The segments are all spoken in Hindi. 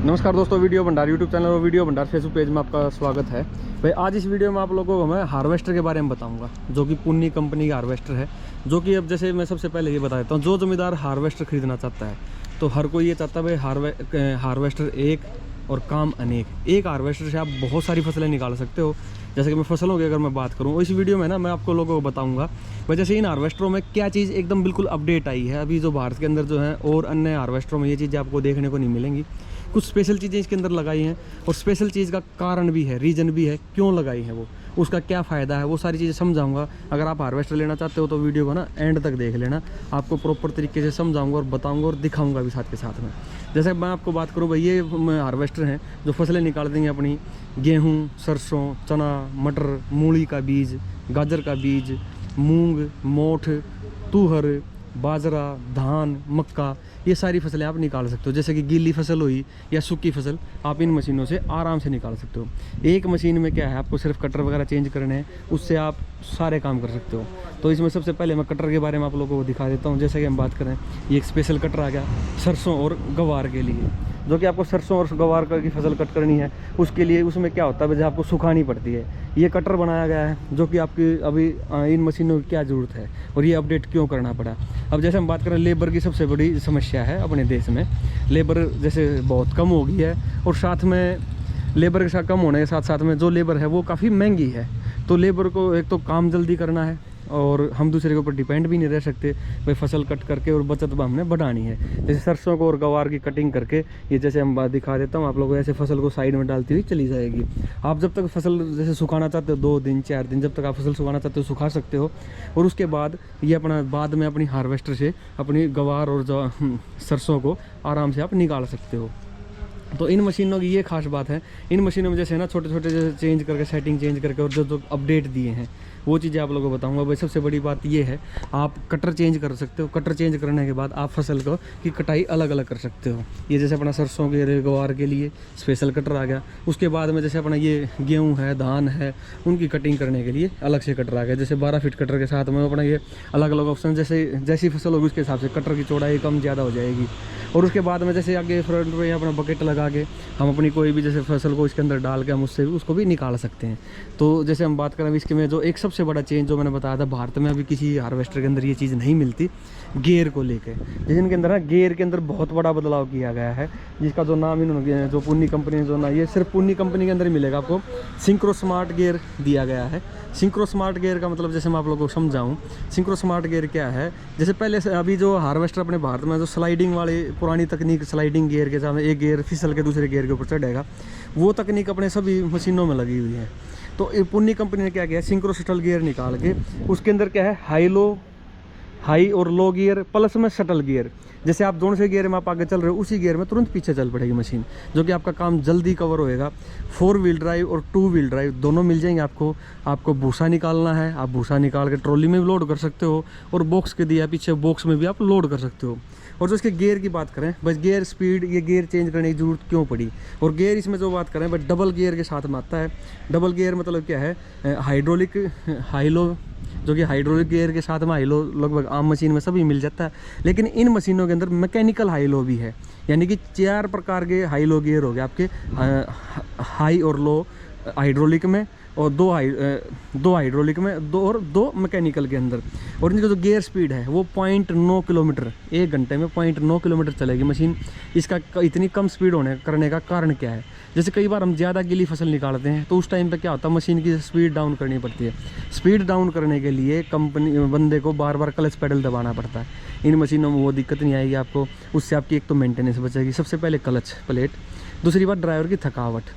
नमस्कार दोस्तों, वीडियो भंडार यूट्यूब चैनल और वीडियो भंडार फेसबुक पेज में आपका स्वागत है। भाई आज इस वीडियो में आप लोगों को मैं हार्वेस्टर के बारे में बताऊंगा, जो कि पुन्नी कंपनी का हार्वेस्टर है। जो कि अब जैसे मैं सबसे पहले ये बता देता हूँ, जो ज़मींदार हार्वेस्टर खरीदना चाहता है तो हर कोई ये चाहता है भाई हार्वेस्टर एक और काम अनेक। एक हार्वेस्टर से आप बहुत सारी फसलें निकाल सकते हो। जैसे कि मैं फसलों की अगर मैं बात करूँ, इस वीडियो में ना मैं आपको लोगों को बताऊंगा भाई जैसे इन हार्वेस्टरों में क्या चीज़ एकदम बिल्कुल अपडेट आई है अभी जो भारत के अंदर जो है, और अन्य हार्वेस्टरों में ये चीज़ें आपको देखने को नहीं मिलेंगी। कुछ स्पेशल चीज़ें इसके अंदर लगाई हैं और स्पेशल चीज़ का कारण भी है, रीज़न भी है क्यों लगाई है, वो उसका क्या फ़ायदा है, वो सारी चीज़ें समझाऊंगा। अगर आप हार्वेस्टर लेना चाहते हो तो वीडियो को ना एंड तक देख लेना, आपको प्रॉपर तरीके से समझाऊंगा और बताऊंगा और दिखाऊंगा भी साथ के साथ में। जैसे मैं आपको बात करूँ भाई, ये हार्वेस्टर हैं जो फसलें निकाल देंगे अपनी, गेहूँ, सरसों, चना, मटर, मूली का बीज, गाजर का बीज, मूंग, मोठ, तुहर, बाजरा, धान, मक्का, ये सारी फसलें आप निकाल सकते हो। जैसे कि गीली फसल हुई या सूखी फसल, आप इन मशीनों से आराम से निकाल सकते हो। एक मशीन में क्या है, आपको सिर्फ कटर वगैरह चेंज करने हैं, उससे आप सारे काम कर सकते हो। तो इसमें सबसे पहले मैं कटर के बारे में आप लोगों को दिखा देता हूँ। जैसे कि हम बात करें, ये एक स्पेशल कटर आ गया सरसों और गवार के लिए, जो कि आपको सरसों और गवार की फसल कट करनी है। उसके लिए उसमें क्या होता है भाई, आपको सुखानी पड़ती है। ये कटर बनाया गया है जो कि आपकी अभी इन मशीनों की क्या ज़रूरत है और ये अपडेट क्यों करना पड़ा। अब जैसे हम बात करें, लेबर की सबसे बड़ी समस्या है अपने देश में। लेबर जैसे बहुत कम हो गई है, और साथ में लेबर के साथ कम होने के साथ साथ में जो लेबर है वो काफ़ी महंगी है। तो लेबर को एक तो काम जल्दी करना है, और हम दूसरे के ऊपर डिपेंड भी नहीं रह सकते भाई, फसल कट करके और बचत हमने बढ़ानी है। जैसे सरसों को और गवार की कटिंग करके, ये जैसे हम बात दिखा देता हूँ आप लोगों को, ऐसे फसल को साइड में डालती हुई चली जाएगी। आप जब तक फसल जैसे सुखाना चाहते हो 2 दिन 4 दिन, जब तक आप फसल सुखाना चाहते हो सुखा सकते हो, और उसके बाद ये अपना बाद में अपनी हार्वेस्टर से अपनी गवार और सरसों को आराम से आप निकाल सकते हो। तो इन मशीनों की ये खास बात है, इन मशीनों में जैसे है ना छोटे छोटे जैसे चेंज करके, सेटिंग चेंज करके, और जो अपडेट दिए हैं वो चीज़ें आप लोगों को बताऊंगा। भाई सबसे बड़ी बात ये है, आप कटर चेंज कर सकते हो। कटर चेंज करने के बाद आप फसल को की कटाई अलग अलग कर सकते हो। ये जैसे अपना सरसों के गवार के लिए स्पेशल कटर आ गया। उसके बाद में जैसे अपना ये गेहूँ है, धान है, उनकी कटिंग करने के लिए अलग से कटर आ गया। जैसे 12 फीट कटर के साथ में अपना ये अलग अलग ऑप्शन, जैसे जैसी फसल होगी उसके हिसाब से कटर की चौड़ाई कम ज़्यादा हो जाएगी। और उसके बाद में जैसे आगे फ्रंट में अपना बकेट लगा के हम अपनी कोई भी जैसे फसल को इसके अंदर डाल के हम उससे भी उसको भी निकाल सकते हैं। तो जैसे हम बात करें इसके में, जो एक सबसे बड़ा चेंज जो मैंने बताया था, भारत में अभी किसी हार्वेस्टर के अंदर ये चीज़ नहीं मिलती, गियर को लेके। जिनके अंदर ना गियर के अंदर बहुत बड़ा बदलाव किया गया है, जिसका जो नाम इन्होंने, जो पुन्नी कंपनी ने जो ना, ये सिर्फ पुन्नी कंपनी के अंदर ही मिलेगा आपको। सिंक्रो स्मार्ट गियर दिया गया है। सिंक्रो स्मार्ट गियर का मतलब जैसे मैं आप लोगों को समझाऊँ, सिंक्रो स्मार्ट गियर क्या है। जैसे पहले से अभी जो हार्वेस्टर अपने भारत में जो स्लाइडिंग वाली पुरानी तकनीक, स्लाइडिंग गियर के सामने एक गियर फिसल के दूसरे गियर के ऊपर चढ़ेगा, वो तकनीक अपने सभी मशीनों में लगी हुई है। तो पुन्नी कंपनी ने क्या किया, सिंक्रो शटल गियर निकाल के उसके अंदर क्या है, हाई और लो गियर प्लस में शटल गियर। जैसे आप दोनों से गियर में आप आगे चल रहे हो, उसी गियर में तुरंत पीछे चल पड़ेगी मशीन, जो कि आपका काम जल्दी कवर होएगा। 4 व्हील ड्राइव और 2 व्हील ड्राइव दोनों मिल जाएंगे आपको। आपको भूसा निकालना है, आप भूसा निकाल के ट्रॉली में भी लोड कर सकते हो, और बॉक्स के दिया पीछे बॉक्स में भी आप लोड कर सकते हो। और जो इसके गियर की बात करें, बस गियर स्पीड, ये गियर चेंज करने की जरूरत क्यों पड़ी। और गियर इसमें जो बात करें, बस डबल गियर के साथ में आता है। डबल गियर मतलब क्या है, हाइड्रोलिक हाईलो, जो कि हाइड्रोलिक गियर के साथ में हाईलो लगभग आम मशीन में सभी मिल जाता है। लेकिन इन मशीनों के अंदर मैकेनिकल हाईलो भी है, यानी कि 4 प्रकार के हाईलो गियर हो गए आपके, हाई और लो हाइड्रोलिक में, और 2 हाइड्रोलिक में, 2 मैकेनिकल के अंदर। और इनकी जो गियर स्पीड है वो 0.9 किलोमीटर, 1 घंटे में 0.9 किलोमीटर चलेगी मशीन। इसका इतनी कम स्पीड करने का कारण क्या है, जैसे कई बार हम ज़्यादा गीली फसल निकालते हैं तो उस टाइम पे क्या होता है, मशीन की स्पीड डाउन करनी पड़ती है। स्पीड डाउन करने के लिए बंदे को बार बार क्लच पेडल दबाना पड़ता है। इन मशीनों में वो दिक्कत नहीं आएगी आपको। उससे आपकी एक तो मेंटेनेंस बचेगी, सबसे पहले क्लच प्लेट। दूसरी बात, ड्राइवर की थकावट।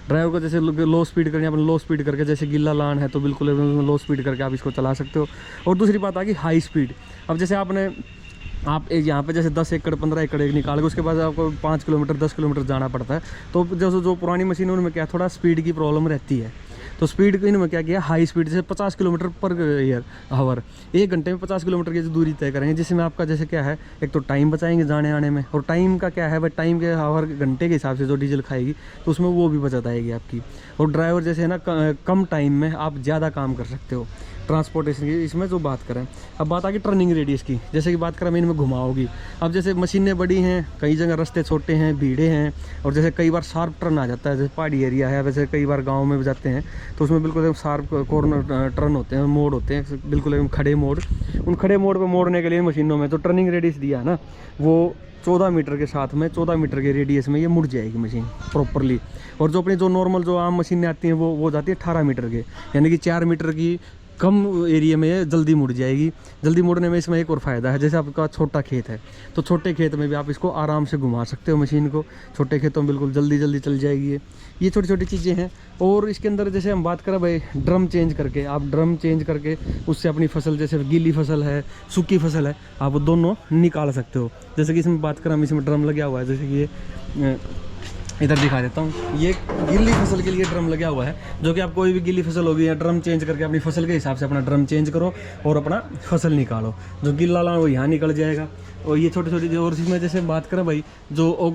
ड्राइवर को जैसे लो स्पीड करनी है, अपन लो स्पीड करके, जैसे गिल्ला लान है तो बिल्कुल लो स्पीड करके आप इसको चला सकते हो। और दूसरी बात आ गई हाई स्पीड। अब जैसे आप एक यहाँ पे जैसे 10 एकड़ 15 एकड़ एक निकाल के उसके बाद आपको 5 किलोमीटर 10 किलोमीटर जाना पड़ता है। तो जैसे जो पुरानी मशीनों में क्या थोड़ा स्पीड की प्रॉब्लम रहती है, तो स्पीड इनमें क्या किया, हाई स्पीड से 50 किलोमीटर पर आवर, 1 घंटे में 50 किलोमीटर की दूरी तय करेंगे, जिसमें आपका जैसे क्या है, एक तो टाइम बचाएंगे जाने आने में, और टाइम का क्या है भाई, टाइम के आवर घंटे के हिसाब से जो डीजल खाएगी तो उसमें वो भी बचत आएगी आपकी। और ड्राइवर जैसे है ना, कम टाइम में आप ज़्यादा काम कर सकते हो। ट्रांसपोर्टेशन की इसमें जो बात करें। अब बात आ गई टर्निंग रेडियस की, जैसे कि बात करें मैं इनमें घुमाओगी। अब जैसे मशीनें बड़ी हैं, कई जगह रास्ते छोटे हैं, भीड़े हैं, और जैसे कई बार शार्प टर्न आ जाता है, जैसे पहाड़ी एरिया है, वैसे कई बार गाँव में भी जाते हैं तो उसमें बिल्कुल एकदम शार्प कॉर्नर टर्न होते हैं, मोड़ होते हैं, बिल्कुल एकदम खड़े मोड़। उन खड़े मोड़ पर मोड़ने के लिए मशीनों में जो टर्निंग रेडियस दिया है ना, वो 14 मीटर के साथ में 14 मीटर के रेडियस में ये मुड़ जाएगी मशीन प्रॉपरली। और जो अपनी जो नॉर्मल जो आम मशीनें आती हैं वो जाती है 18 मीटर के, यानी कि 4 मीटर की कम एरिया में ये जल्दी मुड़ जाएगी। जल्दी मुड़ने में इसमें एक और फ़ायदा है, जैसे आपका छोटा खेत है तो छोटे खेत में भी आप इसको आराम से घुमा सकते हो मशीन को, छोटे खेतों में बिल्कुल जल्दी जल्दी चल जाएगी ये छोटी छोटी चीज़ें हैं। और इसके अंदर जैसे हम बात करें भाई, ड्रम चेंज करके, आप ड्रम चेंज करके उससे अपनी फसल, जैसे गीली फसल है, सूखी फसल है, आप वो दोनों निकाल सकते हो। जैसे कि इसमें बात करें, हम इसमें ड्रम लगा हुआ है, जैसे कि ये इधर दिखा देता हूँ, ये गीली फसल के लिए ड्रम लगा हुआ है, जो कि आप कोई भी गीली फसल होगी या ड्रम चेंज करके अपनी फसल के हिसाब से अपना ड्रम चेंज करो और अपना फसल निकालो। जो गीला ला वो यहाँ निकल जाएगा। और ये छोटी छोटी, और इसमें जैसे बात करें भाई, जो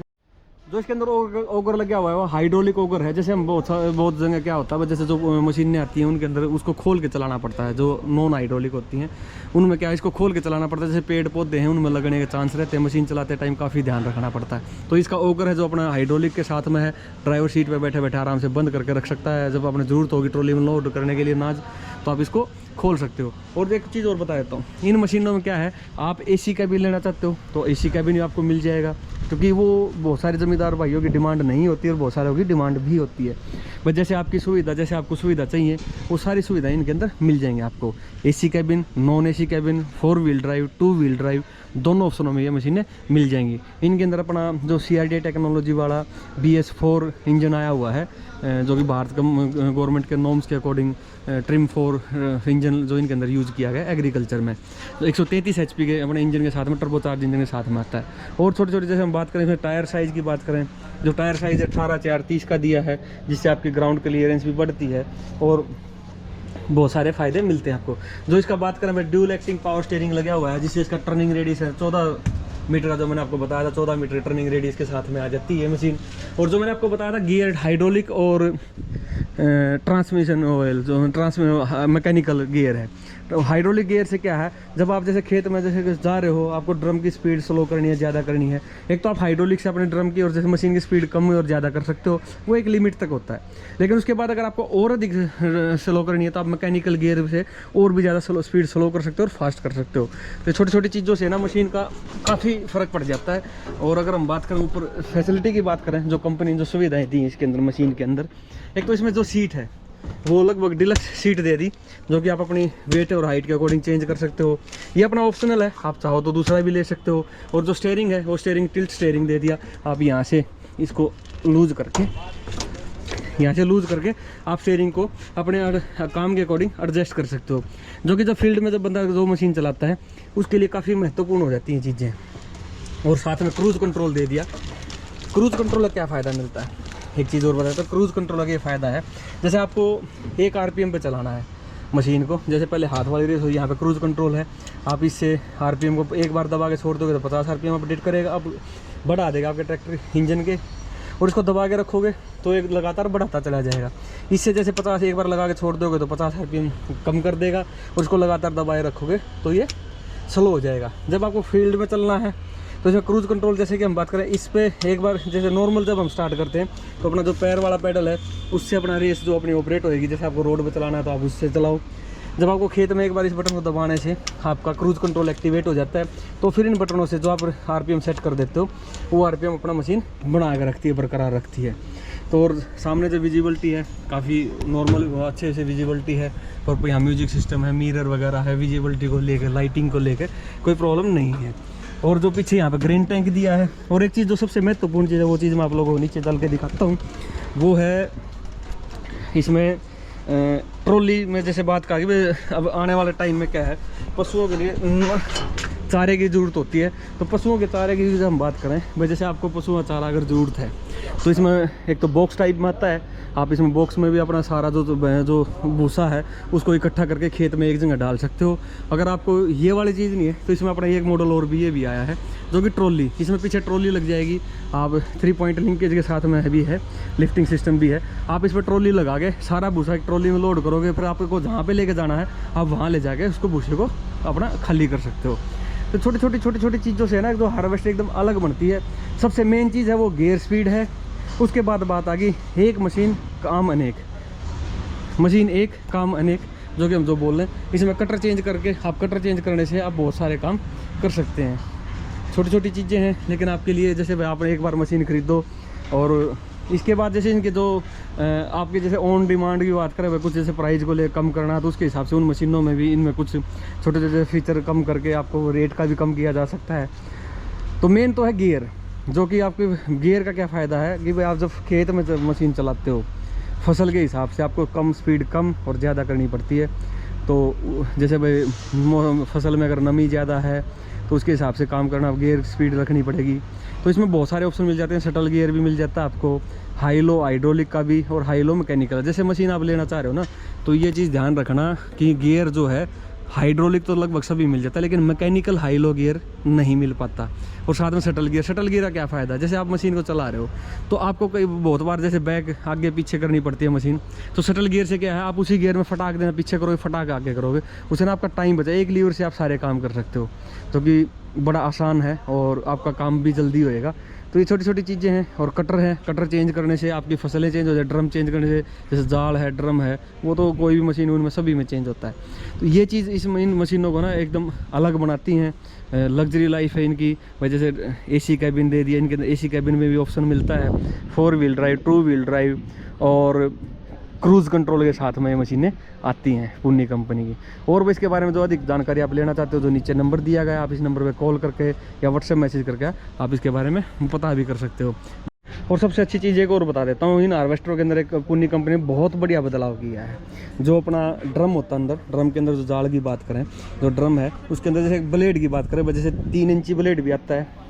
इसके अंदर ओगर लगा हुआ है वो हाइड्रोलिक ओगर है। जैसे हम बहुत जगह क्या होता है, जैसे जो मशीनें आती हैं उनके अंदर उसको खोल के चलाना पड़ता है, जो नॉन हाइड्रोलिक होती हैं उनमें क्या है, इसको खोल के चलाना पड़ता है। जैसे पेड़ पौधे हैं उनमें लगने के चांस रहते हैं, मशीन चलाते टाइम काफ़ी ध्यान रखना पड़ता है। तो इसका ओगर है जो अपना हाइड्रोलिक के साथ में है, ड्राइवर सीट पर बैठे बैठे आराम से बंद करके रख सकता है। जब आपने ज़रूरत होगी ट्रॉली में लोड करने के लिए अनाज, तो आप इसको खोल सकते हो। और एक चीज़ और बता देता हूँ, इन मशीनों में क्या है, आप AC कैबिन लेना चाहते हो तो AC कैबिन आपको मिल जाएगा, क्योंकि वो बहुत सारे ज़मींदार भाइयों की डिमांड नहीं होती है और बहुत सारों की डिमांड भी होती है। बस जैसे आपकी सुविधा, जैसे आपको सुविधा चाहिए वो सारी सुविधाएं इनके अंदर मिल जाएंगे आपको। AC cabin, non AC cabin, 4 wheel drive, 2 wheel drive, दोनों ऑप्शनों में ये मशीनें मिल जाएंगी। इनके अंदर अपना जो CRDI टेक्नोलॉजी वाला BS4 इंजन आया हुआ है, जो कि भारत गवर्नमेंट के नॉर्म्स के अकॉर्डिंग ट्रिम 4 इंजन जो इनके अंदर यूज़ किया गया एग्रीकल्चर में। तो 133 HP के अपने इंजन के साथ में, टर्बोचार्ज इंजन के साथ में आता है। और छोटे छोटे जैसे हम बात करें, इसमें टायर साइज़ की बात करें, जो टायर साइज़ 18/4 का दिया है, जिससे आपकी ग्राउंड क्लियरेंस भी बढ़ती है और बहुत सारे फ़ायदे मिलते हैं आपको। जो इसका बात करें, मैं ड्यूल एक्टिंग पावर स्टीयरिंग लगा हुआ है, जिससे इसका टर्निंग रेडियस है 14 मीटर का, जो मैंने आपको बताया था 14 मीटर टर्निंग रेडियस के साथ में आ जाती है मशीन। और जो मैंने आपको बताया था गियर हाइड्रोलिक और ट्रांसमिशन ऑयल, जो मैकेनिकल गियर है। तो हाइड्रोलिक गियर से क्या है, जब आप जैसे खेत में जैसे जा रहे हो, आपको ड्रम की स्पीड स्लो करनी है, ज़्यादा करनी है, एक तो आप हाइड्रोलिक से अपने ड्रम की और जैसे मशीन की स्पीड कम और ज़्यादा कर सकते हो, वो एक लिमिट तक होता है। लेकिन उसके बाद अगर आपको और अधिक स्लो करनी है तो आप मैकेनिकल गियर से और भी ज़्यादा स्पीड स्लो कर सकते हो और फास्ट कर सकते हो। तो छोटी छोटी चीज़ों से ना मशीन का काफ़ी फ़र्क पड़ जाता है। और अगर हम बात करें ऊपर फैसिलिटी की बात करें, जो कंपनी जो सुविधाएँ दी इसके अंदर मशीन के अंदर, एक तो इसमें जो सीट है वो लगभग डिलक्स सीट दे दी, जो कि आप अपनी वेट और हाइट के अकॉर्डिंग चेंज कर सकते हो। ये अपना ऑप्शनल है, आप चाहो तो दूसरा भी ले सकते हो। और जो स्टीयरिंग है वो स्टीयरिंग टिल्ट स्टीयरिंग दे दिया, आप यहाँ से इसको लूज करके, यहाँ से लूज करके आप स्टीयरिंग को अपने काम के अकॉर्डिंग एडजस्ट कर सकते हो, जो कि जब फील्ड में जब बंदा जो मशीन चलाता है उसके लिए काफ़ी महत्वपूर्ण हो जाती हैं चीज़ें। और साथ में क्रूज़ कंट्रोल दे दिया। क्रूज़ कंट्रोल का क्या फ़ायदा मिलता है, एक चीज़ और बताया, तो क्रूज़ कंट्रोल का ये फ़ायदा है, जैसे आपको 1 RPM पे चलाना है मशीन को, जैसे पहले हाथ वाली रेस हो, यहाँ पे क्रूज़ कंट्रोल है, आप इससे RPM को एक बार दबा के छोड़ दोगे तो 50 RPM अपडेट करेगा, अब बढ़ा देगा आपके ट्रैक्टर इंजन के। और इसको दबा के रखोगे तो एक लगातार बढ़ाता चला जाएगा। इससे जैसे 50 एक बार लगा के छोड़ दोगे तो 50 RPM कम कर देगा, और उसको लगातार दबाए रखोगे तो ये स्लो हो जाएगा। जब आपको फील्ड में चलना है तो इसमें क्रूज़ कंट्रोल, जैसे कि हम बात करें इस पे, एक बार जैसे नॉर्मल जब हम स्टार्ट करते हैं तो अपना जो पैर वाला पैडल है उससे अपना रेस जो अपनी ऑपरेट होएगी, जैसे आपको रोड पे चलाना है तो आप उससे चलाओ। जब आपको खेत में एक बार इस बटन को दबाने से आपका क्रूज़ कंट्रोल एक्टिवेट हो जाता है, तो फिर इन बटनों से जो आप RPM सेट कर देते हो वो RPM अपना मशीन बना के रखती है, बरकरार रखती है। तो और सामने जो विजिबिलिटी है काफ़ी नॉर्मल अच्छे से विजिबिलिटी है, और यहाँ म्यूजिक सिस्टम है, मिरर वगैरह है, विजिबिलिटी को लेकर, लाइटिंग को लेकर कोई प्रॉब्लम नहीं है। और जो पीछे यहाँ पे ग्रेन टैंक दिया है, और एक चीज़ जो सबसे महत्वपूर्ण चीज़ है वो चीज़ मैं आप लोगों को नीचे चल के दिखाता हूँ, वो है इसमें ट्रॉली में जैसे बात कहा कि अब आने वाले टाइम में क्या है, पशुओं के लिए चारे की ज़रूरत होती है। तो पशुओं के चारे की जब हम बात करें भाई, जैसे आपको पशुओं का चारा अगर ज़रूरत है तो इसमें एक तो बॉक्स टाइप में आता है, आप इसमें बॉक्स में भी अपना सारा जो भूसा है उसको इकट्ठा करके खेत में एक जगह डाल सकते हो। अगर आपको ये वाली चीज़ नहीं है तो इसमें अपना एक मॉडल और भी ये भी आया है जो कि ट्रॉली, इसमें पीछे ट्रॉली लग जाएगी। आप 3 पॉइंट लिंकेज के साथ में भी है, लिफ्टिंग सिस्टम भी है। आप इस पर ट्रॉली लगा के सारा भूसा एक ट्रॉली में लोड करोगे, फिर आपको जहाँ पे लेके जाना है आप वहाँ ले जाके उसको भूसे को अपना खाली कर सकते हो। तो छोटी छोटी चीज़ों से ना जो हार्वेस्टर एकदम अलग बनती है। सबसे मेन चीज़ है वो गियर स्पीड है। उसके बाद बात आ गई एक मशीन काम अनेक, मशीन एक काम अनेक, जो कि हम जो बोल रहे हैं। इसमें कटर चेंज करके आप कटर चेंज करने से आप बहुत सारे काम कर सकते हैं। छोटी छोटी चीज़ें हैं लेकिन आपके लिए, जैसे भाई आप एक बार मशीन खरीदो और इसके बाद जैसे इनके जो आपके जैसे ऑन डिमांड की बात करें, भाई कुछ जैसे प्राइस को ले कम करना है तो उसके हिसाब से उन मशीनों में भी इनमें कुछ छोटे छोटे फीचर कम करके आपको रेट का भी कम किया जा सकता है। तो मेन तो है गियर, जो कि आपके गियर का क्या फ़ायदा है कि भाई आप जब खेत में जब मशीन चलाते हो फसल के हिसाब से आपको कम स्पीड कम और ज़्यादा करनी पड़ती है। तो जैसे भाई फसल में अगर नमी ज़्यादा है तो उसके हिसाब से काम करना, गियर स्पीड रखनी पड़ेगी। तो इसमें बहुत सारे ऑप्शन मिल जाते हैं। शटल गियर भी मिल जाता है आपको, हाई लो हाइड्रोलिक का भी और हाई लो मैकेनिकल। जैसे मशीन आप लेना चाह रहे हो ना तो ये चीज़ ध्यान रखना कि गियर जो है हाइड्रोलिक तो लगभग सभी मिल जाता है लेकिन मैकेनिकल हाई लो गियर नहीं मिल पाता। और साथ में शटल गियर का क्या फ़ायदा है, जैसे आप मशीन को चला रहे हो तो आपको कई बहुत बार जैसे बैक आगे पीछे करनी पड़ती है मशीन, तो शटल गियर से क्या है आप उसी गियर में फटाक देना पीछे करोगे, फटाक आगे करोगे, उससे ना आपका टाइम बचा। एक लीवर से आप सारे काम कर सकते हो जो कि बड़ा आसान है और आपका काम भी जल्दी होएगा। तो ये छोटी छोटी चीज़ें हैं। और कटर है, कटर चेंज करने से आपकी फसलें चेंज हो जाए। ड्रम चेंज करने से, जैसे जाल है, ड्रम है, वो तो कोई भी मशीन उनमें सभी में चेंज होता है। तो ये चीज़ इन मशीनों को ना एकदम अलग बनाती हैं। लग्जरी लाइफ है इनकी। भाई जैसे एसी कैबिन दे दिया, इनके एसी कैबिन में भी ऑप्शन मिलता है 4 व्हील ड्राइव, 2 व्हील ड्राइव और क्रूज़ कंट्रोल के साथ में ये मशीनें आती हैं पुन्नी कंपनी की। और भी इसके बारे में जो अधिक जानकारी आप लेना चाहते हो तो नीचे नंबर दिया गया है, आप इस नंबर पे कॉल करके या व्हाट्सएप मैसेज करके आप इसके बारे में पता भी कर सकते हो। और सबसे अच्छी चीज़ एक और बता देता हूँ, इन हार्वेस्टरों के अंदर एक पुन्नी कंपनी ने बहुत बढ़िया बदलाव किया है। जो अपना ड्रम होता है, अंदर ड्रम के अंदर जो जाल की बात करें, जो ड्रम है उसके अंदर जैसे ब्लेड की बात करें, जैसे 3 इंची ब्लेड भी आता है।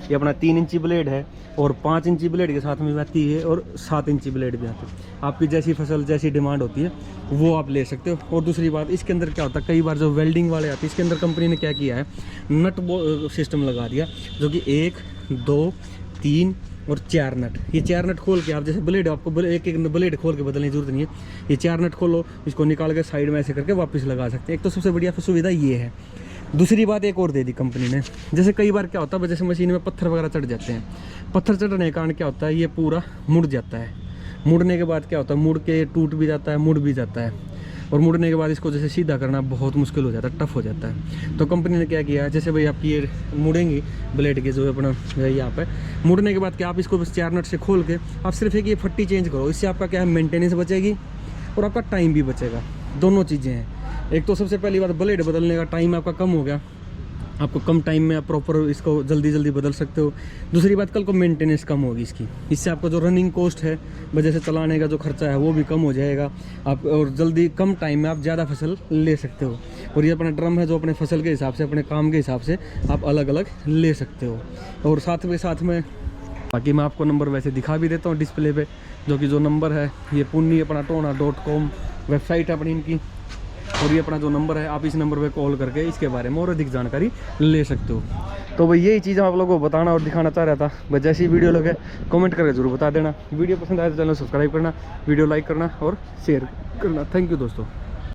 ये अपना 3 इंची ब्लेड है और 5 इंची ब्लेड के साथ में भी आती है और 7 इंची ब्लेड भी आती है। आपकी जैसी फसल जैसी डिमांड होती है वो आप ले सकते हो। और दूसरी बात, इसके अंदर क्या होता है, कई बार जो वेल्डिंग वाले आते हैं इसके अंदर कंपनी ने क्या किया है, नट सिस्टम लगा दिया जो कि 1, 2, 3 और 4 नट। ये 4 नट खोल के आप जैसे ब्लेड, आपको एक एक ब्लेड खोल के बदलने की जरूरत नहीं है। ये 4 नट खोलो, इसको निकाल के साइड में ऐसे करके वापस लगा सकते हैं। एक तो सबसे बढ़िया सुविधा ये है। दूसरी बात एक और दे दी कंपनी ने, जैसे कई बार क्या होता है जैसे मशीन में पत्थर वगैरह चढ़ जाते हैं, पत्थर चढ़ने के कारण क्या होता है ये पूरा मुड़ जाता है। मुड़ने के बाद क्या होता है, मुड़ के टूट भी जाता है, मुड़ भी जाता है। और मुड़ने के बाद इसको जैसे सीधा करना बहुत मुश्किल हो जाता है, टफ हो जाता है। तो कंपनी ने क्या किया है, जैसे भाई आपकी ये मुड़ेंगी ब्लेड के जो अपना यहाँ पे मुड़ने के बाद क्या आप इसको बस 4 नट से खोल के आप सिर्फ एक ये फट्टी चेंज करो। इससे आपका क्या है, मेंटेनेंस बचेगी और आपका टाइम भी बचेगा। दोनों चीज़ें हैं। एक तो सबसे पहली बात, ब्लेड बदलने का टाइम आपका कम हो गया, आपको कम टाइम में आप प्रॉपर इसको जल्दी जल्दी बदल सकते हो। दूसरी बात, कल को मेंटेनेंस कम होगी इसकी, इससे आपका जो रनिंग कॉस्ट है वजह से चलाने का जो खर्चा है वो भी कम हो जाएगा आप, और जल्दी कम टाइम में आप ज़्यादा फसल ले सकते हो। और ये अपना ड्रम है जो अपने फसल के हिसाब से, अपने काम के हिसाब से आप अलग अलग ले सकते हो। और साथ में बाकी मैं आपको नंबर वैसे दिखा भी देता हूँ डिस्प्ले पे, जो कि जो नंबर है ये पुन्नी अपना टोना.com वेबसाइट है अपनी इनकी। और ये अपना जो नंबर है आप इस नंबर पे कॉल करके इसके बारे में और अधिक जानकारी ले सकते हो। तो भाई यही चीज़ आप लोगों को बताना और दिखाना चाह रहा था। भाई जैसी वीडियो लगे कमेंट करके जरूर बता देना। वीडियो पसंद आए तो चैनल सब्सक्राइब करना, वीडियो लाइक करना और शेयर करना। थैंक यू दोस्तों।